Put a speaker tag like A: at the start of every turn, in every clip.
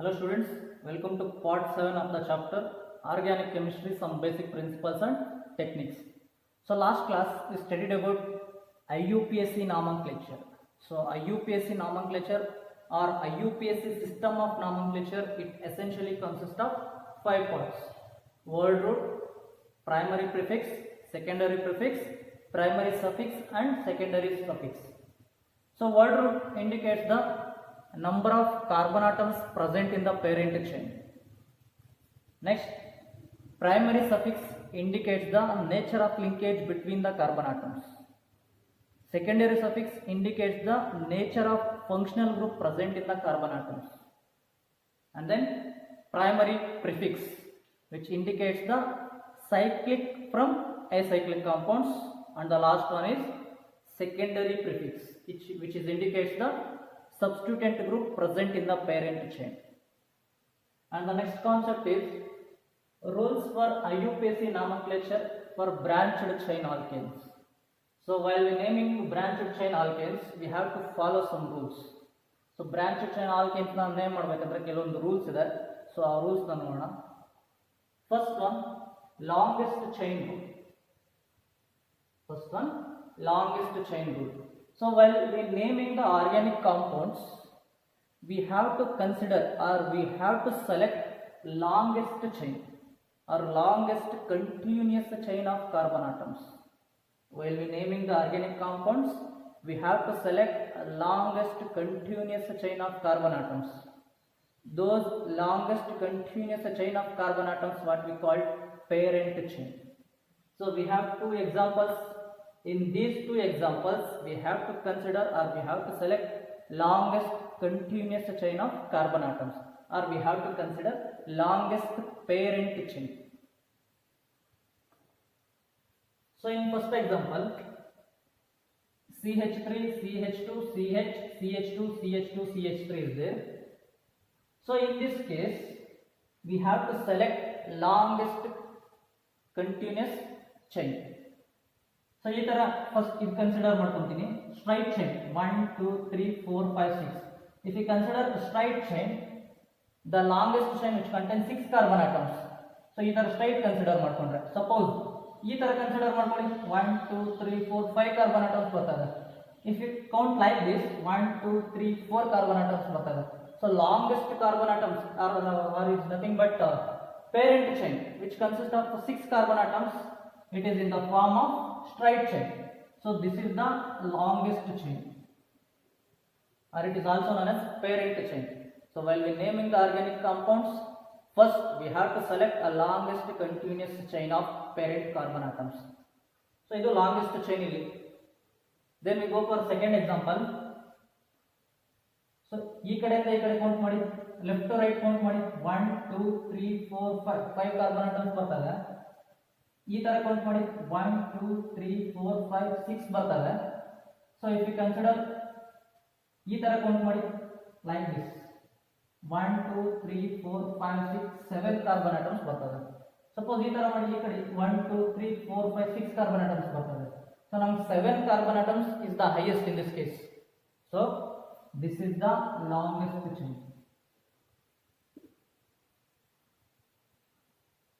A: Hello students, welcome to part 7 of the chapter Organic Chemistry, some basic principles and techniques. So last class we studied about IUPAC nomenclature. So IUPAC nomenclature or IUPAC system of nomenclature, it essentially consists of 5 parts: word root, primary prefix, secondary prefix, primary suffix and secondary suffix. So word root indicates the number of carbon atoms present in the parent chain. Next, primary suffix indicates the nature of linkage between the carbon atoms. Secondary suffix indicates the nature of functional group present in the carbon atoms. And then primary prefix, which indicates the cyclic from acyclic compounds, and the last one is secondary prefix, which indicates the substituent group present in the parent chain. And the next concept is rules for IUPAC nomenclature for branched chain alkanes. So while we naming branched chain alkanes, we have to follow some rules. So branched chain alkanes na name ಮಾಡಬೇಕಂದ್ರೆ ಕೆಲವೊಂದು rules ಇದೆ. So ಆ rules ನ ನೋಡೋಣ. First one, longest chain rule. First one, longest chain rule. So while we naming the organic compounds, we have to consider or we have to select longest chain or longest continuous chain of carbon atoms. While we naming the organic compounds, we have to select longest continuous chain of carbon atoms. Those longest continuous chain of carbon atoms, what we call parent chain. So we have two examples. In these two examples, we have to consider or we have to select longest continuous chain of carbon atoms, or we have to consider longest parent chain. So in first example, CH3, CH2, CH, CH2, CH2, CH3 is there. So in this case, we have to select longest continuous chain. So ಈ ತರ first ಇದು consider ಮಾಡ್ಕೊಂತೀನಿ. Straight chain 1 2 3 4 5 6. If you consider straight chain, the longest chain which contains 6 carbon atoms. So ಈ ತರ straight consider ಮಾಡ್ಕೊಂಡ್ರೆ, suppose ಈ ತರ consider ಮಾಡ್ಕೊಳ್ಳಿ 1 2 3 4 5 carbon atoms ಬರ್ತದೆ. If you count like this 1 2 3 4 carbon atoms ಬರ್ತದೆ. So longest carbon atoms are is nothing but parent chain which consists of 6 carbon atoms. It is in the form of straight chain. So this is the longest chain, or it is also known as parent chain. So while we naming the organic compounds, first we have to select a longest continuous chain of parent carbon atoms. So ಇದು longest chain ಇಲ್ಲಿ. Then we go for second example. So ಈ ಕಡೆಯಿಂದ ಈ ಕಡೆ count ಮಾಡಿ, left to right count ಮಾಡಿ 1 2 3 4 5 carbon atoms ಬರ್ತದೆ. ಈ ತರ ಕೌಂಟ್ ಮಾಡಿ 1 2 3 4 5 6 ಬರ್ತದೆ. ಸೊ ಇಫ್ ಯು ಕನ್ಸಿಡರ್ ಈ ತರ ಕೌಂಟ್ ಮಾಡಿ ಲೈಕ್ ದಿಸ್ 1 2 3 4 5 6 7 ಕಾರ್ಬನ್ ಆಟಮ್ಸ್ ಬರ್ತದೆ. ಸಪೋಸ್ ಈ ತರ ಮಾಡಿ ಈ ಕಡೆ 1 2 3 4 5 6 ಕಾರ್ಬನ್ ಆಟಮ್ಸ್ ಬರ್ತದೆ. ಸೊ ನಮಗೆ 7 carbon atoms is the highest in this case. So this is the longest chain.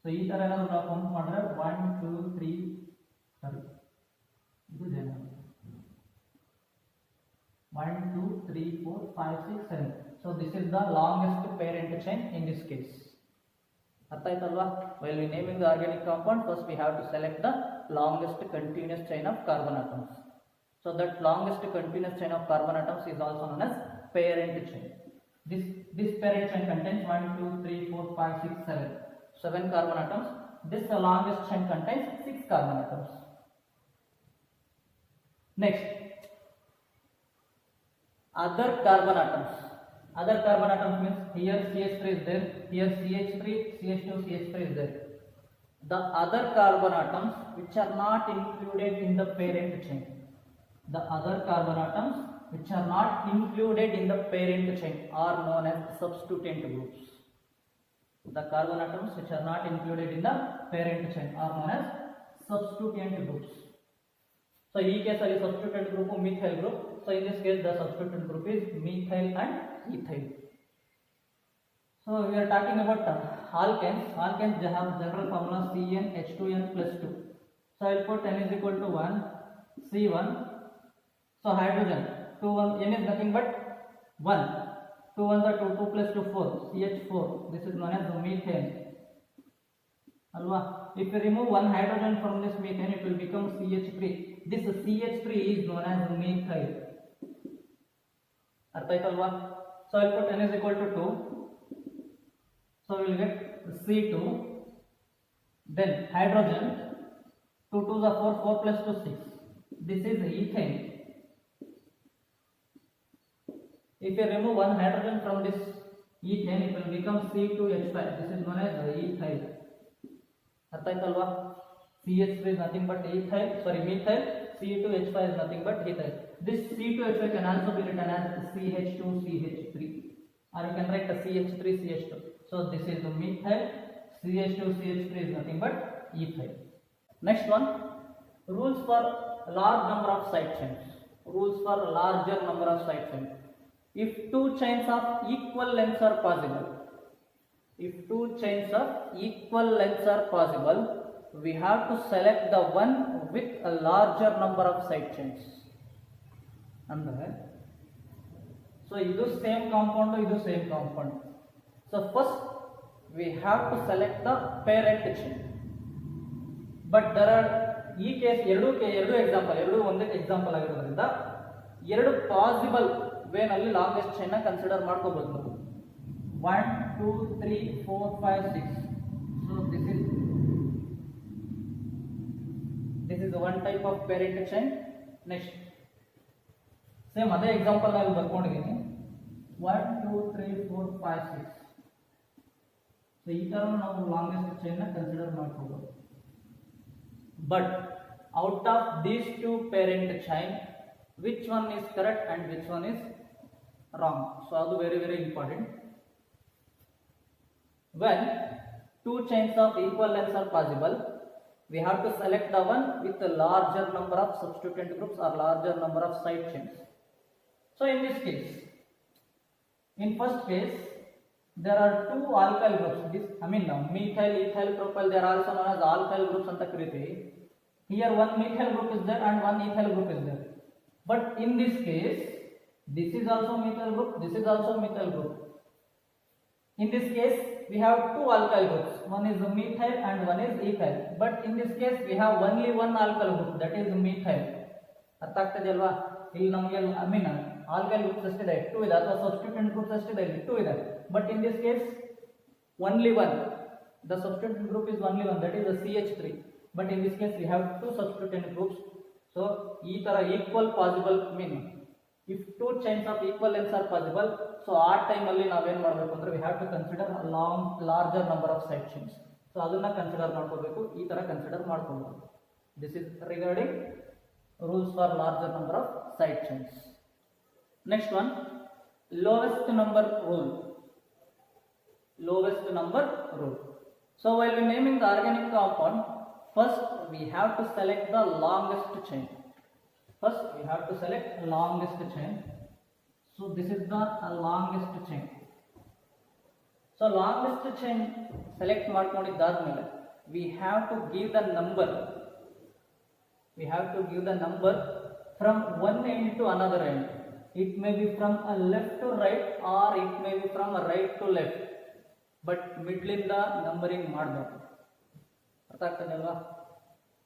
A: So ಈ ತರ ಏನಾದ್ರು ನಾವು ಕೌಂಟ್ ಮಾಡಿದ್ರೆ 1 2 3 ಸಾರಿ ಇದು ಜನ 1 2 3 4 5 6 7. So this is the longest parent chain in this case. ಅರ್ಥ ಆಯ್ತಲ್ವಾ? While we naming the organic compound, first we have to select the longest continuous chain of carbon atoms. So that longest continuous chain of carbon atoms is also known as parent chain. This parent chain contains 1 2 3 4 5 6 7 carbon atoms. This the longest chain contains 6 carbon atoms. Next, other carbon atoms. Other carbon atoms means here CH3 is there, here CH3, CH2, CH3 is there. The other carbon atoms which are not included in the parent chain. The other carbon atoms which are not included in the parent chain are known as substituent groups. The carbon atoms which are not included in the parent chain are known as substituent groups. So in case of substituent group methyl group. So in this case the substituent group is methyl and ethyl. So we are talking about alkanes. Alkanes they have general formula CnH2n plus 2. So I will put n is equal to 1, C1. So hydrogen 2 1 n is nothing but 1. 2 1 are 2, 2 plus 2 4, CH4. This is known as methane. Alva. If you remove one hydrogen from this methane, it will become CH3. This CH3 is known as methyl. Artha aitalva? So I will put n is equal to 2. So we will get C2. Then hydrogen 2 2s are 4, 4 plus 2 6. This is ethane. If you remove one hydrogen from this ethane, it will become C2H5. This is known as ethyl. Artha aitalva? CH3 is nothing but methyl. C2H5 is nothing but ethyl. This C2H5 can also be written as CH2CH3, or you can write the CH3CH2. So this is the methyl. CH2CH3 is nothing but ethyl. Next one, rules for large number of side chains. Rules for larger number of side chains. If two chains of equal lengths are possible, we have to select the one with a larger number of side chains. Andre, so idu same compound. So first we have to select the parent chain. But there are ಈ case ಎರಡು example ಆಗಿರೋದ್ರಿಂದ ಎರಡು possible ವೇನಲ್ಲಿ longest chain ನ consider ಮಾಡ್ಕೋಬಹುದು ನಾವು. 1 2 3 4 5 6. So this is one type of parent chain. Next same ಅದೇ example ನಾನು ಬರ್ಕೊಂಡಿದ್ದೀನಿ. 1 2 3 4 5 6. So ಈ ತರ ನಾವು ಲಾಂಗೆಸ್ಟ್ ಚೈನ್ ನ ಕನ್ಸಿಡರ್ ಮಾಡ್ಕೋಬಹುದು. But out of these two parent chain, which one is correct and which one is wrong? So that is very important. When two chains of equal lengths are possible, we have to select the one with a larger number of substituent groups or larger number of side chains. So in this case, in first case, there are two alkyl groups. Methyl, ethyl, propyl, they are also known as alkyl groups anta karitevi. Here one methyl group is there and one ethyl group is there. But in this case, this is also methyl group, this is also methyl group. In this case, we have two alkyl groups. One is methyl and one is ethyl. But in this case, we have only one alkyl group, that is methyl. ಅರ್ಥ ಆಗ್ತದೆ ಅಲ್ವಾ? ಇಲ್ಲಿ ನಮಗೆ alkyl groups ಎಷ್ಟಿದೆ? 2 ಇದೆ, ಅಥವಾ substituent groups ಎಷ್ಟಿದೆ? ಇಲ್ಲಿ 2 ಇದೆ. But in this case, only one. The substituent group is only one, that is the CH3. But in this case, we have two substituent groups. So, ee tara equal possible mean if two chains of equal lengths are possible, so at time alli navu ಏನು ಮಾಡಬೇಕು ಅಂದ್ರೆ we have to consider a larger number of side chains. So ಅದನ್ನ consider ಮಾಡ್ಕೋಬೇಕು, ಈ ತರ consider ಮಾಡ್ಕೊಳ್ಳೋದು. This is regarding rules for larger number of side chains. Next one, lowest number rule. So while we naming the organic compound, first we have to select the longest chain. So this is the longest chain. So longest chain select ಮಾಡ್ಕೊಂಡಿದ್ದಾದ್ಮೇಲೆ we have to give the number from one end to another end. It may be from a left to right or it may be from a right to left, but middle in the numbering ಮಾಡಬೇಕು. ಅರ್ಥ ಆಗ್ತದೆ ಅಲ್ವಾ?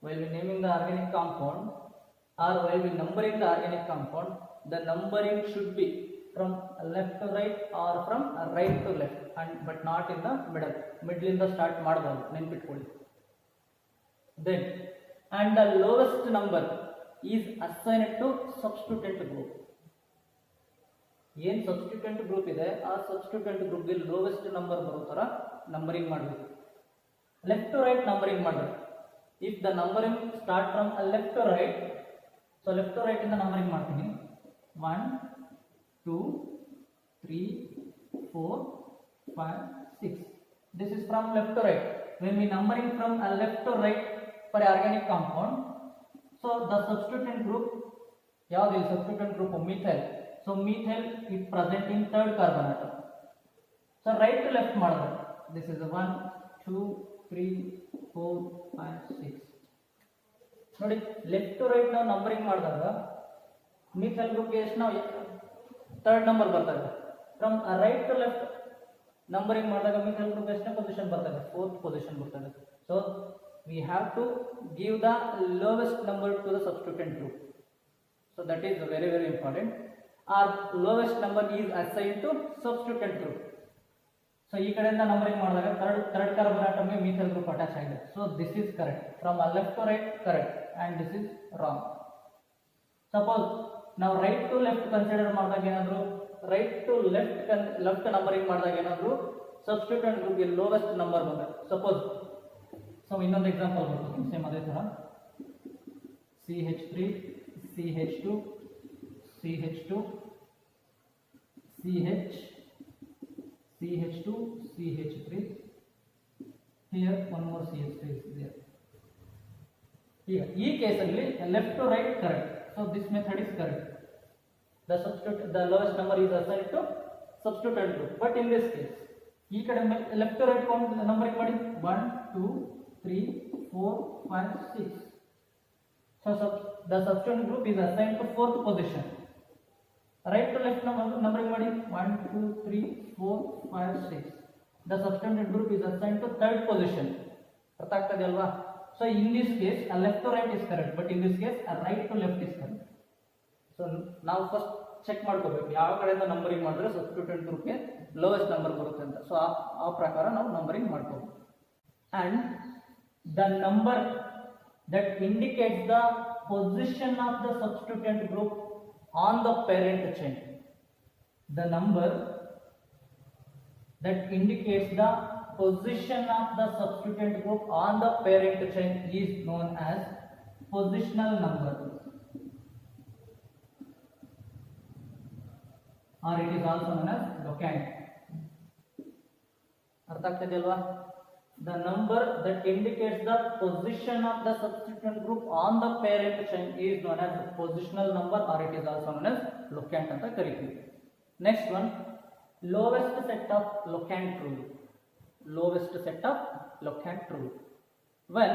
A: While we naming the organic compound or while we numbering the organic compound, the numbering should be from left to right or from right to left, but not in the middle in the start ಮಾಡಬಾರದು, ನೆನಪಿಟ್ಕೊಳ್ಳಿ. Then and the lowest number is assigned to substituent group. ಏನು substituent group ಇದೆ ಆ substituent group ಗೆ lowest number ಬರೋ ತರ numbering ಮಾಡಬೇಕು. Left to right numbering ಮಾಡಬೇಕು. If the numbering start from left to right, so left to right ಇಂದ numbering ಮಾಡ್ತೀನಿ. 1 2 3 4 5 6. This is from left to right. When we numbering from left to right for organic compound, so the substituent group ಯಾವುದು? substituent group methyl. So methyl is present in third carbon atom. So right to left ಮಾಡಿದ್ರೆ this is 1 2 3 4 5 6 ನೋಡಿ, left to right ನಾವು numbering ಮಾಡಿದಾಗ mutual ಗ್ರೂಪ್ಗೆ ಎಷ್ಟು ನಾವು third number ಬರ್ತದೆ. From right to left numbering ಮಾಡಿದಾಗ ಮ್ಯೂಚುವಲ್ ಗ್ರೂಪ್ ಎಷ್ಟನೇ ಪೊಸಿಷನ್ ಬರ್ತದೆ? ಫೋರ್ತ್ ಪೊಸಿಷನ್ ಬರ್ತದೆ. So we have to give the lowest number to the substituent group. So that is very very important. Or lowest number is assign to ಸಬ್ಸ್ಟಿಟ್ಯೂಟೆಂಟ್ group. So ಈ ಕಡೆಯಿಂದ numbering ಮಾಡಿದಾಗ third carbon ಆಟಮ್ಗೆ mutual group attach ಆಗಿದೆ. So this is correct. From left to right correct and this is wrong. Suppose ನಾವು right to left consider ಮಾಡಿದಾಗ ಏನಾದರೂ right to left numbering ಮಾಡಿದಾಗ ಏನಾದರೂ ಸಬ್ಸ್ಟಿಟ್ಯೂಟೆಂಟ್ ಗ್ರೂಪ್ಗೆ ಲೋವೆಸ್ಟ್ ನಂಬರ್ ಬಂದರೆ, ಸಪೋಸ್ ಸೊ ಇನ್ನೊಂದು ಎಕ್ಸಾಂಪಲ್ ಬರ್ಬೋದು ಸೇಮ್ ಅದೇ ಥರ CH3 CH2 CH2 CH CH2 CH3 here one more CH3 is there. Here ಈ ಕೇಸಲ್ಲಿ left to right correct. So this method is correct. The lowest number is assigned to substituent group. But in this case, ಈ ಕಡೆ left to right count numbering ಮಾಡಿ 1 2 3 4 5 6. So the substituent group is assigned to fourth position. Right to left numbering ಮಾಡಿ 1 2 3 4 5 6. The substituent group is assigned to third position. ಅರ್ಥ ಆಗ್ತದೆ ಅಲ್ವಾ? So in this case a left to right is correct, but in this case a right to left is correct. So ನಾವು first check ಮಾಡ್ಕೋಬೇಕು ಯಾವ ಕಡೆಯಿಂದ numbering ಮಾಡಿದ್ರೆ ಸಬ್ಸ್ಟಿಟ್ಯೂಟೆಂಟ್ ಗ್ರೂಪ್ಗೆ lowest number ಬರುತ್ತೆ ಅಂತ. ಸೊ ಆ ಪ್ರಕಾರ ನಾವು ನಂಬರಿಂಗ್ ಮಾಡ್ಕೋಬೇಕು. And the number that indicates the position of the substituent group on the parent chain. The number that indicates the position of the substituent group on the parent chain is known as positional number, or it is also known as locant. ಅರ್ಥ ಆಗ್ತದೆ ಅಲ್ವಾ? The number that indicates the position of the substituent group on the parent chain is known as positional number, or it is also known as locant anta ಕರೀತೀವಿ. Next one, lowest set of locant rule. Lowest set of locant rule. When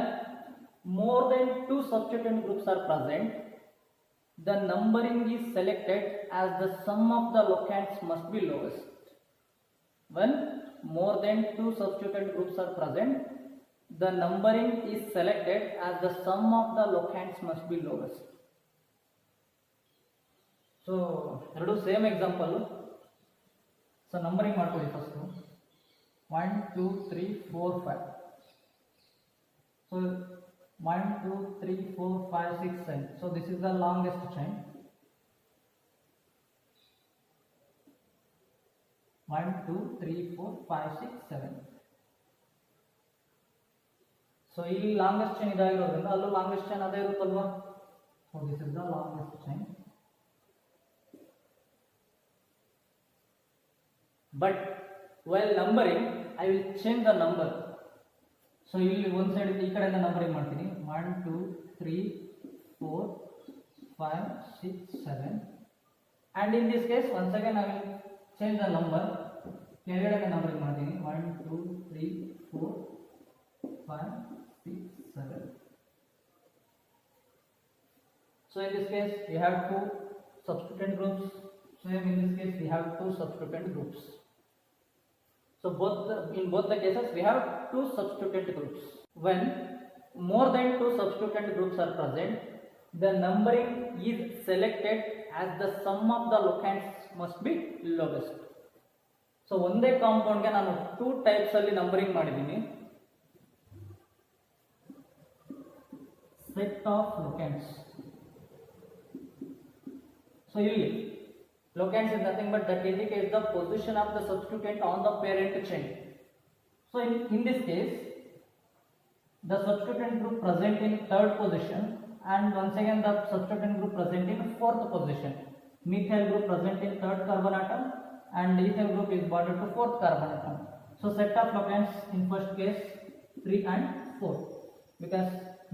A: more than two substituent groups are present, the numbering is selected as the sum of the locants must be lowest. When more than two substituent groups are present, the numbering is selected as the sum of the locants must be lowest. So ಎರಡು same example. So numbering ಮಾಡ್ಕೊಳ್ಳಿ first 1 2 3 4 5. So 1 2 3 4 5 6 7. So this is the longest chain. 1 2 3 4 5 6 7. So ಇಲ್ಲಿ longest chain ಇದಾಗಿರೋದ್ರಿಂದ ಅಲ್ಲೂ longest chain ಅದೇ ಇರುತ್ತಲ್ವಾ? So this is the longest chain. But while numbering I will change the number. So ಇಲ್ಲಿ ಒಂದು side ಈ ಕಡೆಯಿಂದ numbering ಮಾಡ್ತೀನಿ 1 2 3 4 5 6 7. and in this case once again I will change the number. ಕೆಳಗಡೆ numbering ಮಾಡ್ತೀನಿ 1 2 3 4 5 6 7. So in this case we have two substituent groups. So in this case we have two substituent groups. So in both the cases we have two substituent groups. When more than two substituent groups are present, the numbering is selected as the sum of the locants must be lowest. So ಒಂದೇ ಕಾಂಪೌಂಡ್ಗೆ ನಾನು two types ಅಲ್ಲಿ numbering ಮಾಡಿದ್ದೀನಿ. Set of locants. So ಇಲ್ಲಿ locants is nothing but that indicates the position of the substituent on the parent chain. So in this case the substituent group present in third position, and once again the substituent group present in fourth position. Methyl group present in third carbon atom and ethyl group is bonded to fourth carbon atom. So set of locants in first case 3 and 4, because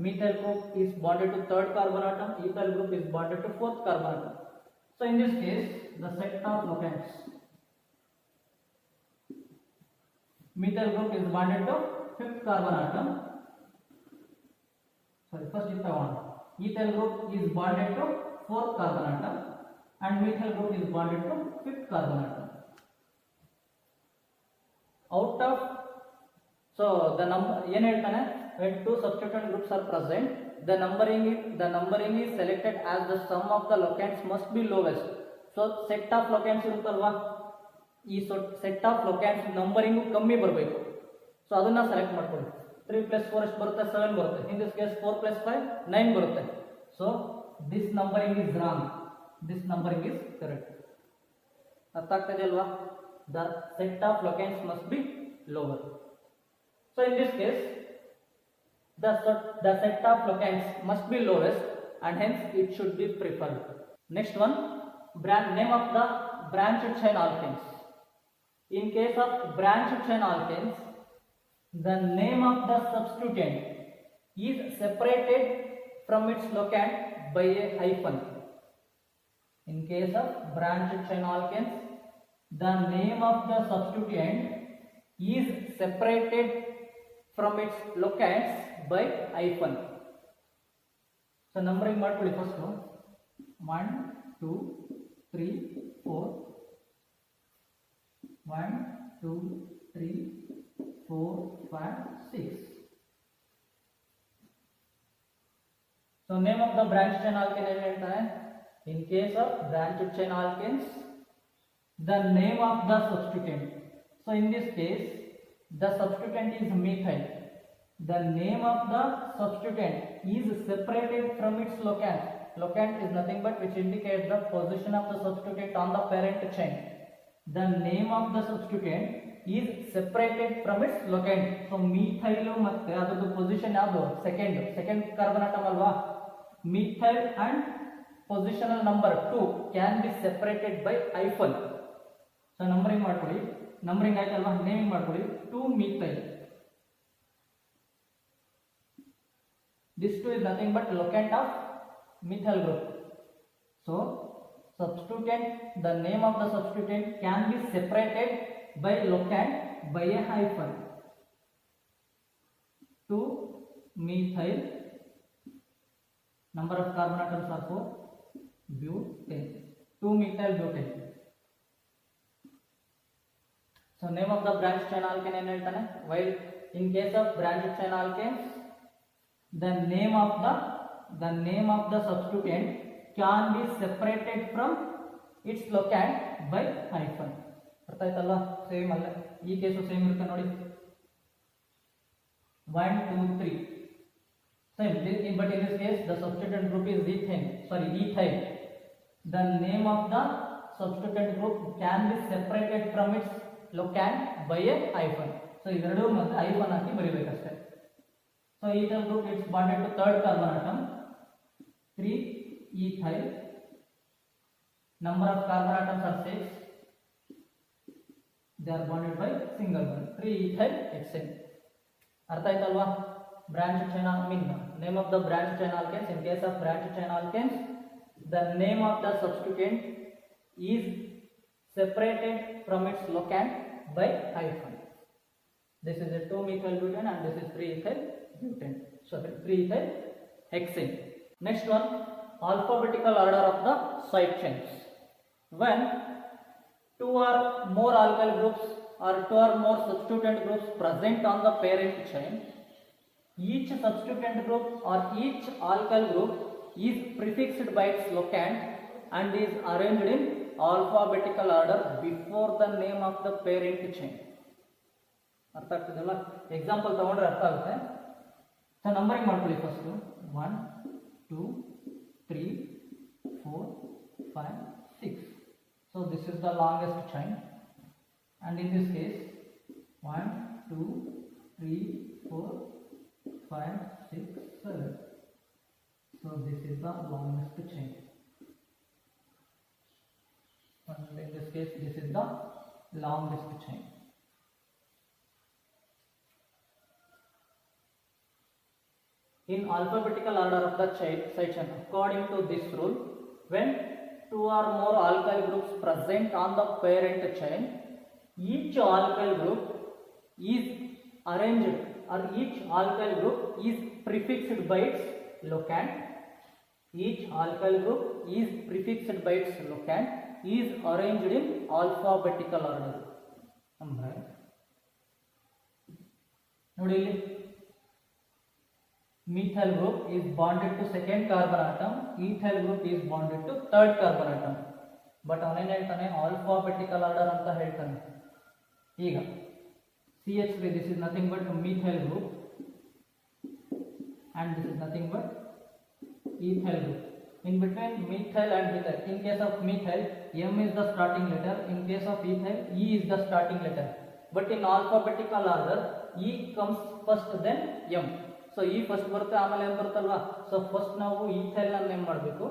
A: methyl group is bonded to third carbon atom, ethyl group is bonded to fourth carbon atom. So in this case the set of locants methyl group is bonded to fifth carbon atom. Sorry, first if I want, ethyl group is bonded to fourth carbon atom and methyl group is bonded to fifth carbon atom. Out of, so the number ಏನು ಹೇಳ್ತಾನೆ, when two substituent groups are present, the numbering is selected as the sum of the locants must be lowest. So set of locants ಇರುತ್ತಲ್ವಾ, ಈ set of ಲೊಕ್ಯಾಂಟ್ಸ್ numbering ಕಮ್ಮಿ ಬರಬೇಕು. So ಅದನ್ನ select ಮಾಡ್ಕೊಳ್ಳಿ. 3 + 4 ಎಷ್ಟು ಬರುತ್ತೆ? 7 ಬರುತ್ತೆ. ಇನ್ ದಿಸ್ ಕೇಸ್ 4 + 5 9 ಬರುತ್ತೆ. So this numbering is wrong, this numbering is correct. ಅರ್ಥ ಆಗ್ತದೆ ಅಲ್ವಾ? The set of locants must be lower. So in this case the set of locants must be lowest and hence it should be preferred. Next one, name of the branched chain alkanes. In case of branched chain alkanes, the name of the substituent is separated from its locant by a hyphen. In case of branched chain alkanes, the name of the substituent is separated from its locants by hyphen. So numbering ಮಾಡ್ಕೊಳ್ಳಿ. First 1 2 3 4 1 2 3 4 5 6. So name of the branched chain alkane ಏನು ಹೇಳ್ತಾರೆ? In case of branched chain alkanes, the name of the substituent. So in this case, the substituent is methyl. The name of the substituent is separated from its locant. Locant is nothing but which indicates the position of the substituent on the parent chain. The name of the substituent is separated from its locant. So methyl ಮತ್ತೆ ಅದರ position ಯಾವುದು? Second carbon atom ಅಲ್ವಾ? methyl and positional number 2 can be separated by hyphen. So numbering ಮಾಡ್ಕೊಳ್ಳಿ. Numbering ಆಯ್ತಲ್ವಾ? Naming ಮಾಡ್ಕೊಳ್ಳಿ. 2 methyl. This 2 is nothing but locant of methyl group. So substituent, the name of the substituent can be separated by locant by a hyphen. 2 methyl, number of carbon atoms are 4, butane. 2 methyl butane. So name of the branched chain alkane ಏನು ಹೇಳ್ತಾನೆ? While in case of branched chain alkanes, the name of the substituent can be separated from its locant by hyphen. ಅರ್ಥ ಆಯ್ತಲ್ಲ? Same ಅಲ್ಲ, ಈ case same ಇರುತ್ತೆ ನೋಡಿ. 1 2 3 same, but in this case the substituent group is ethyl. The name of the substituent group can be separated from its locant by a hyphen. So ಇವೆರಡೂ ಮತ್ತೆ hyphen hockey ಬರೀಬೇಕಷ್ಟೇ. So ethyl group is bonded to third carbon atom, 3 ethyl. Number of carbon atoms are 6. They are bonded by single bond, 3 ethyl hexane. ಅರ್ಥ ಆಯ್ತಲ್ವಾ? Branch chain name of the branched chain alkanes. In case of branched chain alkanes, the name of the substituent is separated from its locant by hyphen. This is a 2 methyl butane and this is 3 ethyl butane. So 3 ethyl hexane. Next one, alphabetical order of the side chains. When 2 or more alkyl groups or 2 or more substituent groups present on the parent chain, each substituent group or each alkyl group is prefixed by its locant and is arranged in alphabetical order before the name of the parent chain. ಅರ್ಥ ಆಗ್ತದಲ್ಲ? Example ತಗೊಂಡ್ರೆ ಅರ್ಥ ಆಗುತ್ತೆ. So numbering ಮಾಡ್ಕೊಳ್ಳಿ. First 1 2 3 4 5 6. So this is the longest chain, and in this case 1 2 3 4 5 6 7. So this is the longest chain, and in this case this is the longest chain. In alphabetical order of the side chain, according to this rule, when 2 or more alkyl groups present on the parent chain, each alkyl group is arranged, or each alkyl group is prefixed by its locand. Each alkyl group is prefixed by its locand, is arranged in alphabetical order. ಅಂದ್ರೆ ನೋಡಿ ಇಲ್ಲಿ methyl group is bonded to second carbon atom, ethyl group is bonded to third carbon atom. But ಅವನೇನು ಹೇಳ್ತಾನೆ, alphabetical order ಅಂತ ಹೇಳ್ತಾನೆ. ಈಗ CH3, this is nothing but methyl group and this is nothing but ethyl group. In between methyl and ethyl, in case of methyl M is the starting letter, in case of ethyl E is the starting letter, but in alphabetical order E comes first then M. So E first ಬರುತ್ತೆ, ಆಮೇಲೆ M ಬರುತ್ತಲ್ವಾ. So first ನಾವು ethyl ನ name ಮಾಡಬೇಕು,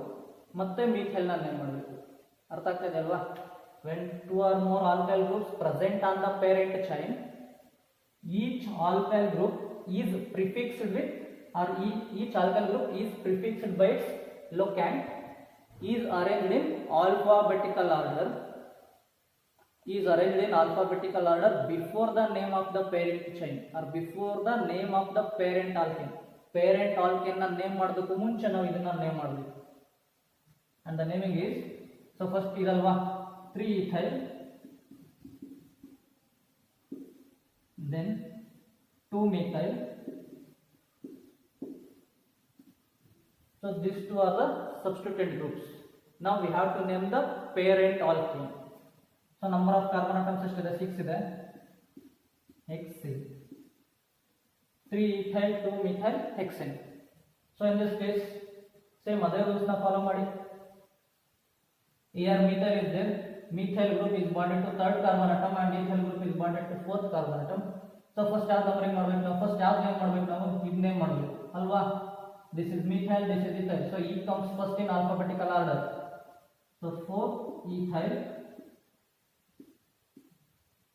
A: ಮತ್ತೆ methyl ನ name ಮಾಡಬೇಕು. ಅರ್ಥ ಆಗ್ತದೆ ಅಲ್ವಾ? when two or more alkyl groups present on the parent chain, each alkyl group is prefixed with, or each alkyl group is prefixed by its locand, is arranged in alphabetical order, is arranged in alphabetical order before the name of the parent chain, or before the name of the parent alkane. Parent alkane na name ಮಾಡೋದಕ್ಕೂ ಮುಂಚೆ ನಾವು ಇದನ್ನ name ಮಾಡಬೇಕು. and the naming is, so first ಇದಲ್ವಾ 3-ethyl, then 2-methyl. So these two are the substituent groups. Now we have to name the parent alkane. So number of carbon atoms ಎಷ್ಟಿದೆ? 6 ಇದೆ. hexane. 3-ethyl, 2-methyl, hexane. So in this case same other rules na follow ಮಾಡಿ. Here methyl is there, methyl group is bonded to third carbon atom and ethyl group is bonded to fourth carbon atom. So first ಯಾವ numbering ಮಾಡಬೇಕು ನಾವು? First ಯಾವ name ಮಾಡಬೇಕು ನಾವು? ಇದು name ಮಾಡಬೇಕು ಅಲ್ವಾ? this is methyl, this is ethyl, so E comes first in alphabetical order. So 4-ethyl,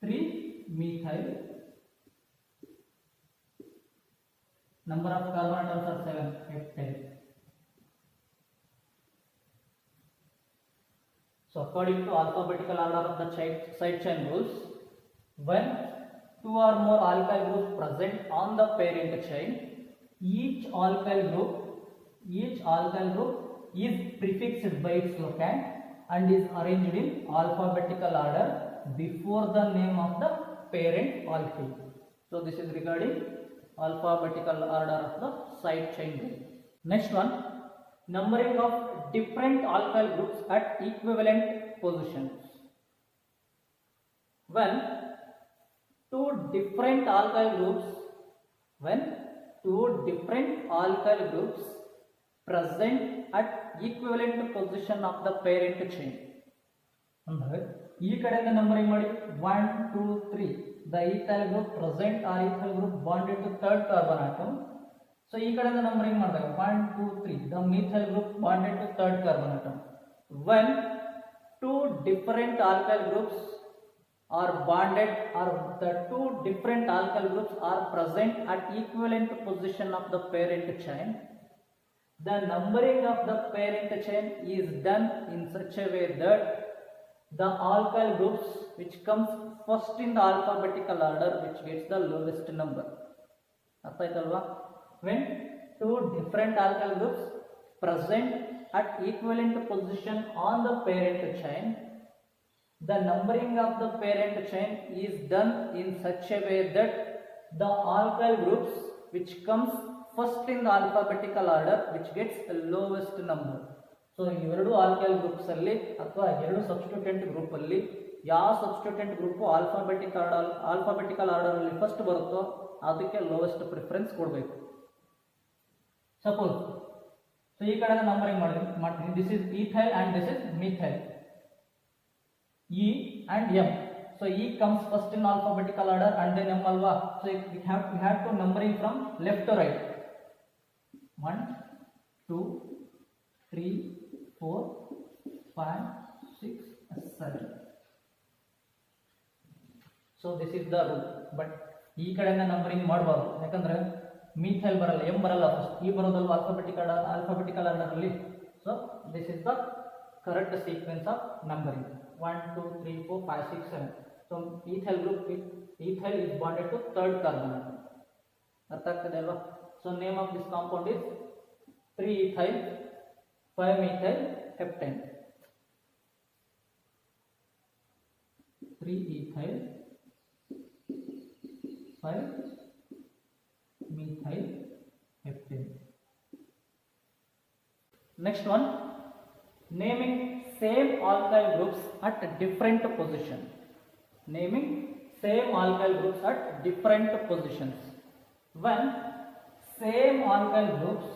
A: 3-methyl, number of carbon atoms are 7, 8, 10. So according to alphabetical order of the side chain rules, when two or more alkyl groups present on the parent chain, each alkyl group is prefixed by its locand and is arranged in alphabetical order before the name of the parent alkane. So this is regarding alphabetical order of the side chain rule. Next one, numbering of different alkyl groups at equivalent positions. When two different alkyl groups present at equivalent position of the parent chain. ಅಂದ್ರೆ ಈ ಕಡೆಯಿಂದ numbering ಮಾಡಿ 1 2 3, the ethyl group present or ethyl group bonded to third carbon atom. So ಈ ಕಡೆಯಿಂದ numbering ಮಾಡಿದಾಗ 1 2 3, the methyl group bonded to third carbon atom. When two different alkyl groups are bonded, or the two different alkyl groups are present at equivalent position of the parent chain, the numbering of the parent chain is done in such a way that the alkyl groups which comes first in the alphabetical order which gets the lowest number. ಅರ್ಥ ಆಯ್ತಲ್ವಾ? when two different alkyl groups present at equivalent position on the parent chain, the numbering of the parent chain is done in such a way that the alkyl groups which comes first in the alphabetical order which gets the lowest number. So ಇವೆರಡು alkyl groups ಅಲ್ಲಿ ಅಥವಾ ಎರಡು ಸಬ್ಸ್ಟಿಟ್ಯೂಟೆಂಟ್ group ಅಲ್ಲಿ ಯಾವ ಸಬ್ಸ್ಟಿಟ್ಯೂಟೆಂಟ್ group alphabetical order ಅಲ್ಲಿ first ಬರುತ್ತೋ ಅದಕ್ಕೆ lowest preference ಕೊಡಬೇಕು. ಸಪೋಸ್ ಸೊ ಈ ಕಡೆ ನಂಬರಿಂಗ್ ಮಾಡ್ತೀನಿ, this is ethyl and this is methyl, E and M. So E comes first in alphabetical order and then M alwa. So we have to numbering from left to right. 1 2 3 4 5 6 7. So this is the rule. But ಈ ಕಡೆಯಿಂದ numbering ಮಾಡಬಾರ್ದು, ಯಾಕಂದ್ರೆ methyl ಬರಲ್ಲ, M ಬರಲ್ಲ, first ಈ ಬರೋದಲ್ವ alphabetical order ಅಲ್ಲಿ. So this is the correct sequence of numbering 1 2 3 4 5 6 7. So ethyl group with ethyl is bonded to third carbon atom. ಅರ್ಥ ಆಗ್ತದೆ ಅಲ್ವಾ? So name of this compound is 3-ethyl 5-methyl heptane. 3-ethyl 5-methyl heptane. Next one, naming same alkyl groups at different position. Naming same alkyl groups at different positions. When same alkyl groups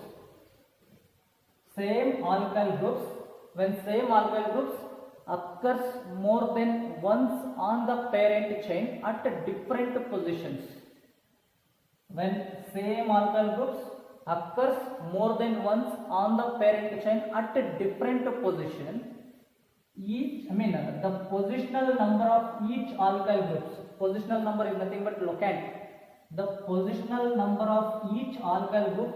A: occurs more than once on the parent chain at different positions. When same alkyl groups occurs more than once on the parent chain at a different position, the positional number of each alkyl groups, positional number is nothing but locant. The positional number of each alkyl group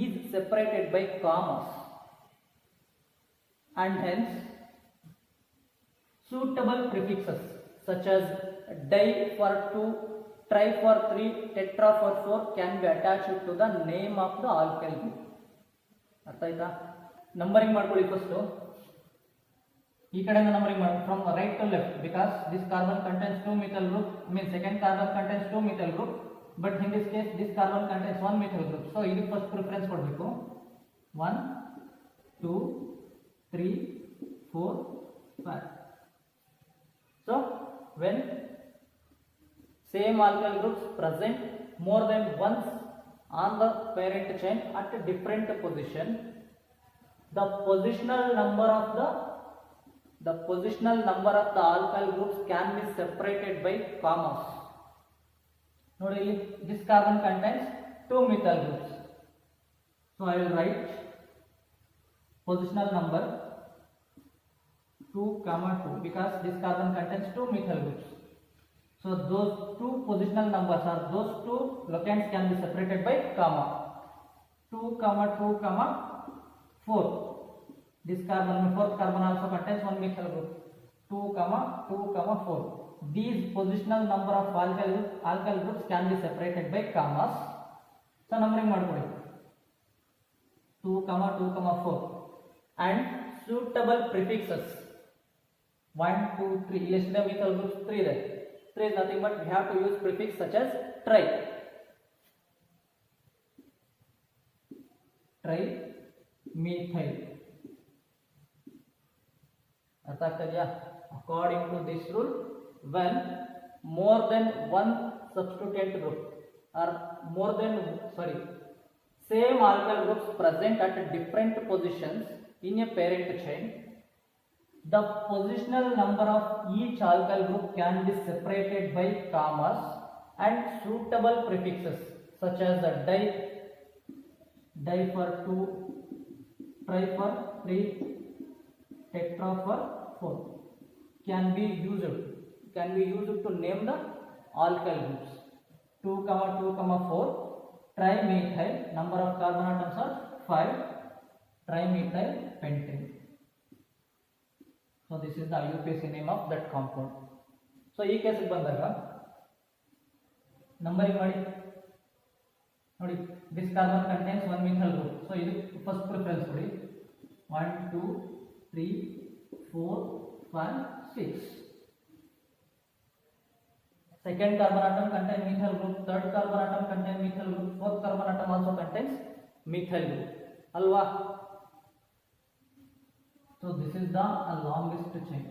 A: is separated by commas, and hence suitable prefixes such as di for 2, tri for 3, tetra for 4 can be attached to the name of the alkyl group. ಅರ್ಥ ಆಯ್ತಾ? Numbering ಮಾಡ್ಕೊಳ್ಳಿ. First ಈ ಕಡೆಯಿಂದ numbering ಮಾಡಿ from right to left, because this carbon contains 2 methyl group, second carbon contains 2 methyl group, but in this case this carbon contains 1 methyl group. So ಇದಕ್ಕೆ first preference ಕೊಡಬೇಕು. 1 2 3 4 5. So when same alkyl groups present more than once on the parent chain at a different position, the positional number of the alkyl groups can be separated by commas. Nodi illi this carbon contains 2 methyl groups, so I will write positional number 2, 2 because this carbon contains 2 methyl groups. So those two positional numbers or those two locands can be separated by comma. 2, 2, 4. This carbon, fourth carbon also contains 1 methyl group. 2, 2, 4. These positional number of alkyl groups can be separated by commas. So numbering ಮಾಡ್ಕೊಳ್ಳಿ. 2, 2, 4 and suitable prefixes 1, 2, 3. List the methyl groups 3 there. 3 is nothing but we have to use prefix such as tri. Tri-methyl. ಅರ್ಥ ಆಗ್ತದೆಯಾ? According to this rule, when more than one substituent group or same alkyl groups present at different positions in a parent chain, the positional number of each alkyl group can be separated by commas and suitable prefixes such as the di for 2, tri for 3, tetra for 4 can be used to name the alkyl groups. 2, 2, 4 trimethyl, number of carbon atoms are 5, trimethyl pentane. So this is the IUPAC name of that compound. So ಈ ಕೇಸಿಗೆ ಬಂದಾಗ numbering ಮಾಡಿ ನೋಡಿ. this carbon contains 1 methyl group, so ಇದು first preference ಕೊಡಿ. 1 2 3 4 5 6. second carbon atom contains methyl group, third carbon atom contains methyl group, fourth carbon atom also contains methyl group alwa. So this is the longest chain.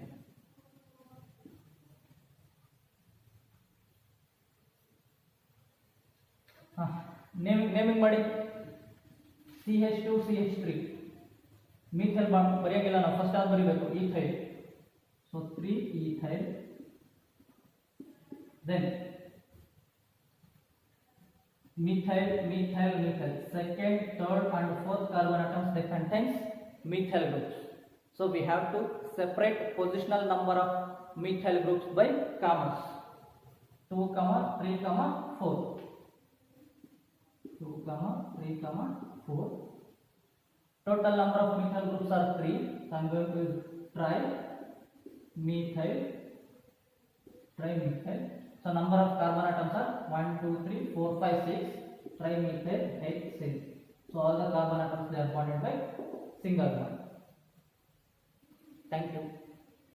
A: Naming ಮಾಡಿ. CH2 CH3 methyl bond ಬರೆಯಂಗಿಲ್ಲ ನಾವು, first ಆಗಿ ಬರಿಬೇಕು ethyl. So 3 ethyl, then methyl, second, third and fourth carbon atoms they contains methyl groups. So we have to separate positional number of methyl groups by commas. 2, 3, 4. 2, 3, 4. Total number of methyl groups are 3. So I am going to use tri-methyl Trimethyl. So number of carbon atoms are 1, 2, 3, 4, 5, 6. Trimethyl hexane. So all the carbon atoms they are bonded by single bond. Thank you.